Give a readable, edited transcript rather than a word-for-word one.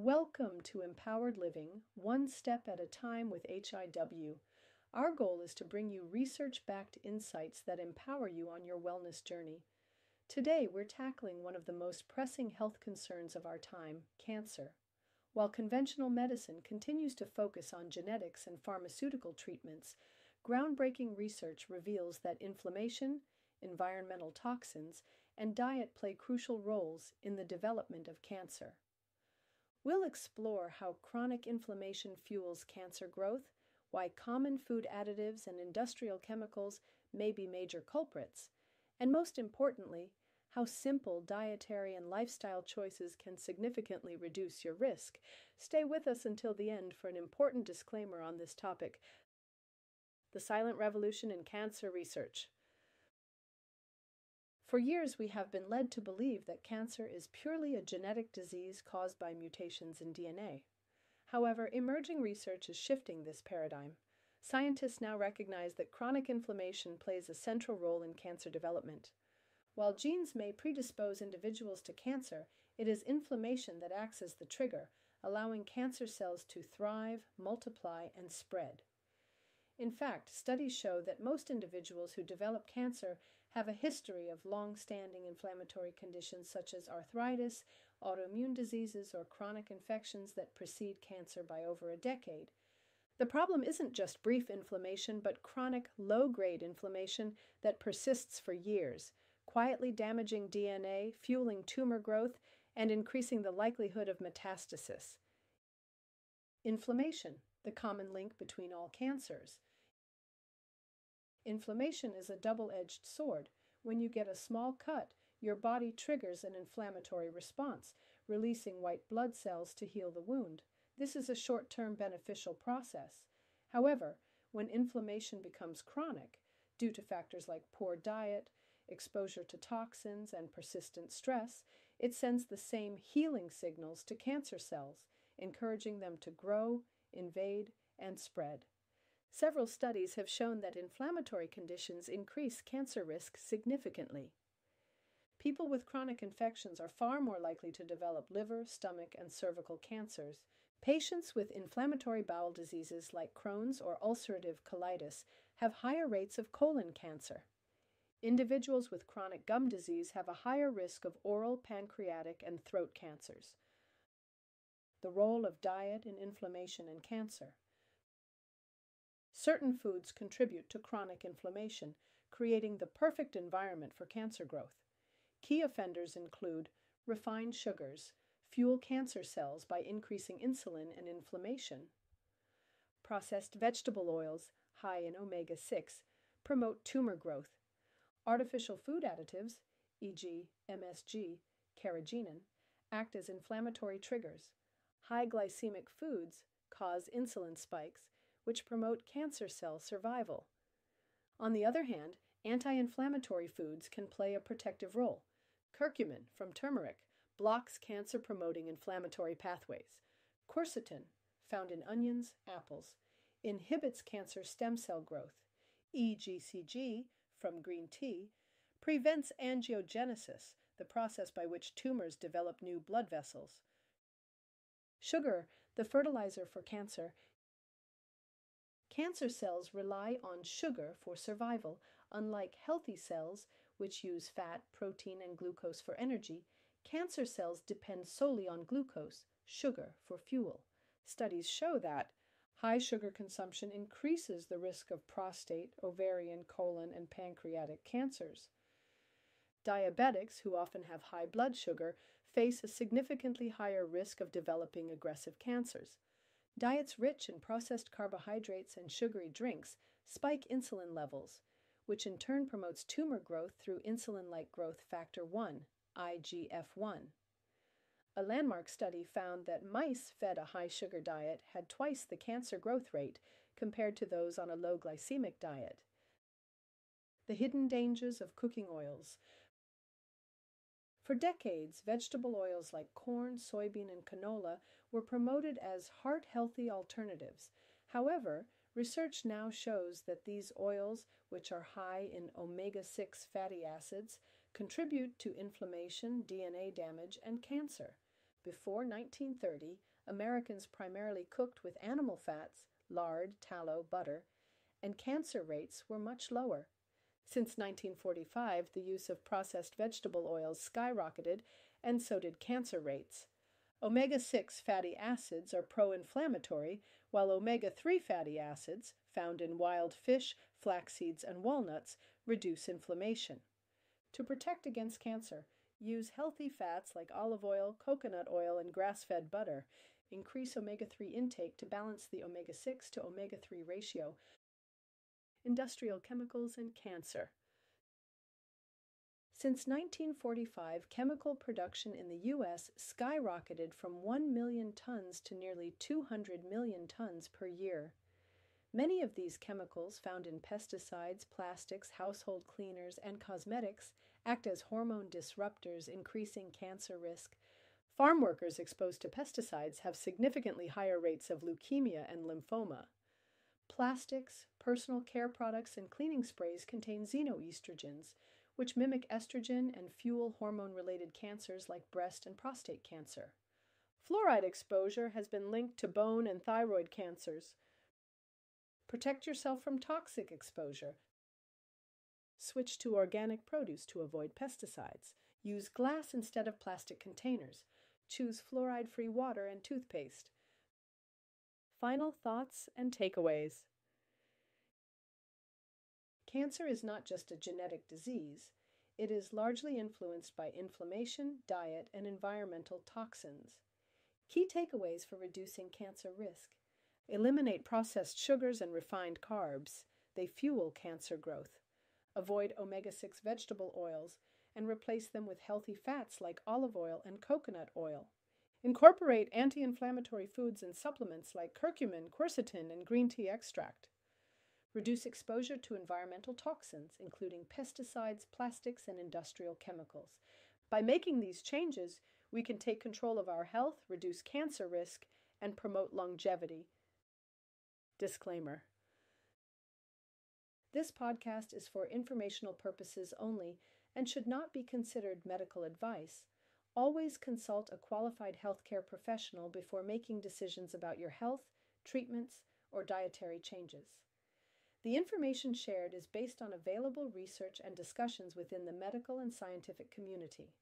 Welcome to Empowered Living, one step at a time with HIW. Our goal is to bring you research-backed insights that empower you on your wellness journey. Today, we're tackling one of the most pressing health concerns of our time, cancer. While conventional medicine continues to focus on genetics and pharmaceutical treatments, groundbreaking research reveals that inflammation, environmental toxins, and diet play crucial roles in the development of cancer. We'll explore how chronic inflammation fuels cancer growth, why common food additives and industrial chemicals may be major culprits, and most importantly, how simple dietary and lifestyle choices can significantly reduce your risk. Stay with us until the end for an important disclaimer on this topic: the silent revolution in cancer research. For years, we have been led to believe that cancer is purely a genetic disease caused by mutations in DNA. However, emerging research is shifting this paradigm. Scientists now recognize that chronic inflammation plays a central role in cancer development. While genes may predispose individuals to cancer, it is inflammation that acts as the trigger, allowing cancer cells to thrive, multiply, and spread. In fact, studies show that most individuals who develop cancer have a history of long-standing inflammatory conditions such as arthritis, autoimmune diseases, or chronic infections that precede cancer by over a decade. The problem isn't just brief inflammation, but chronic, low-grade inflammation that persists for years, quietly damaging DNA, fueling tumor growth, and increasing the likelihood of metastasis. Inflammation, the common link between all cancers. Inflammation is a double-edged sword. When you get a small cut, your body triggers an inflammatory response, releasing white blood cells to heal the wound. This is a short-term beneficial process. However, when inflammation becomes chronic, due to factors like poor diet, exposure to toxins, and persistent stress, it sends the same healing signals to cancer cells, encouraging them to grow, invade, and spread. Several studies have shown that inflammatory conditions increase cancer risk significantly. People with chronic infections are far more likely to develop liver, stomach, and cervical cancers. Patients with inflammatory bowel diseases like Crohn's or ulcerative colitis have higher rates of colon cancer. Individuals with chronic gum disease have a higher risk of oral, pancreatic, and throat cancers. The role of diet in inflammation and cancer. Certain foods contribute to chronic inflammation, creating the perfect environment for cancer growth. Key offenders include refined sugars, fuel cancer cells by increasing insulin and inflammation. Processed vegetable oils, high in omega-6, promote tumor growth. Artificial food additives, e.g. MSG, carrageenan, act as inflammatory triggers. High glycemic foods cause insulin spikes, which promote cancer cell survival. On the other hand, anti-inflammatory foods can play a protective role. Curcumin from turmeric blocks cancer-promoting inflammatory pathways. Quercetin, found in onions, apples, inhibits cancer stem cell growth. EGCG from green tea prevents angiogenesis, the process by which tumors develop new blood vessels. Sugar, the fertilizer for cancer. Cancer cells rely on sugar for survival. Unlike healthy cells, which use fat, protein, and glucose for energy, cancer cells depend solely on glucose, sugar, for fuel. Studies show that high sugar consumption increases the risk of prostate, ovarian, colon, and pancreatic cancers. Diabetics, who often have high blood sugar, face a significantly higher risk of developing aggressive cancers. Diets rich in processed carbohydrates and sugary drinks spike insulin levels, which in turn promotes tumor growth through insulin-like growth factor 1, IGF-1. A landmark study found that mice fed a high-sugar diet had twice the cancer growth rate compared to those on a low glycemic diet. The hidden dangers of cooking oils. For decades, vegetable oils like corn, soybean, and canola were promoted as heart-healthy alternatives. However, research now shows that these oils, which are high in omega-6 fatty acids, contribute to inflammation, DNA damage, and cancer. Before 1930, Americans primarily cooked with animal fats, lard, tallow, butter, and cancer rates were much lower. Since 1945, the use of processed vegetable oils skyrocketed, and so did cancer rates. Omega-6 fatty acids are pro-inflammatory, while omega-3 fatty acids, found in wild fish, flax seeds, and walnuts, reduce inflammation. To protect against cancer, use healthy fats like olive oil, coconut oil, and grass-fed butter. Increase omega-3 intake to balance the omega-6 to omega-3 ratio. Industrial chemicals and cancer. Since 1945, chemical production in the U.S. skyrocketed from 1 million tons to nearly 200 million tons per year. Many of these chemicals found in pesticides, plastics, household cleaners, and cosmetics act as hormone disruptors, increasing cancer risk. Farm workers exposed to pesticides have significantly higher rates of leukemia and lymphoma. Plastics, personal care products, and cleaning sprays contain xenoestrogens, which mimic estrogen and fuel hormone-related cancers like breast and prostate cancer. Fluoride exposure has been linked to bone and thyroid cancers. Protect yourself from toxic exposure. Switch to organic produce to avoid pesticides. Use glass instead of plastic containers. Choose fluoride-free water and toothpaste. Final thoughts and takeaways. Cancer is not just a genetic disease. It is largely influenced by inflammation, diet, and environmental toxins. Key takeaways for reducing cancer risk. Eliminate processed sugars and refined carbs. They fuel cancer growth. Avoid omega-6 vegetable oils and replace them with healthy fats like olive oil and coconut oil. Incorporate anti-inflammatory foods and supplements like curcumin, quercetin, and green tea extract. Reduce exposure to environmental toxins, including pesticides, plastics, and industrial chemicals. By making these changes, we can take control of our health, reduce cancer risk, and promote longevity. Disclaimer. This podcast is for informational purposes only and should not be considered medical advice. Always consult a qualified healthcare professional before making decisions about your health, treatments, or dietary changes. The information shared is based on available research and discussions within the medical and scientific community.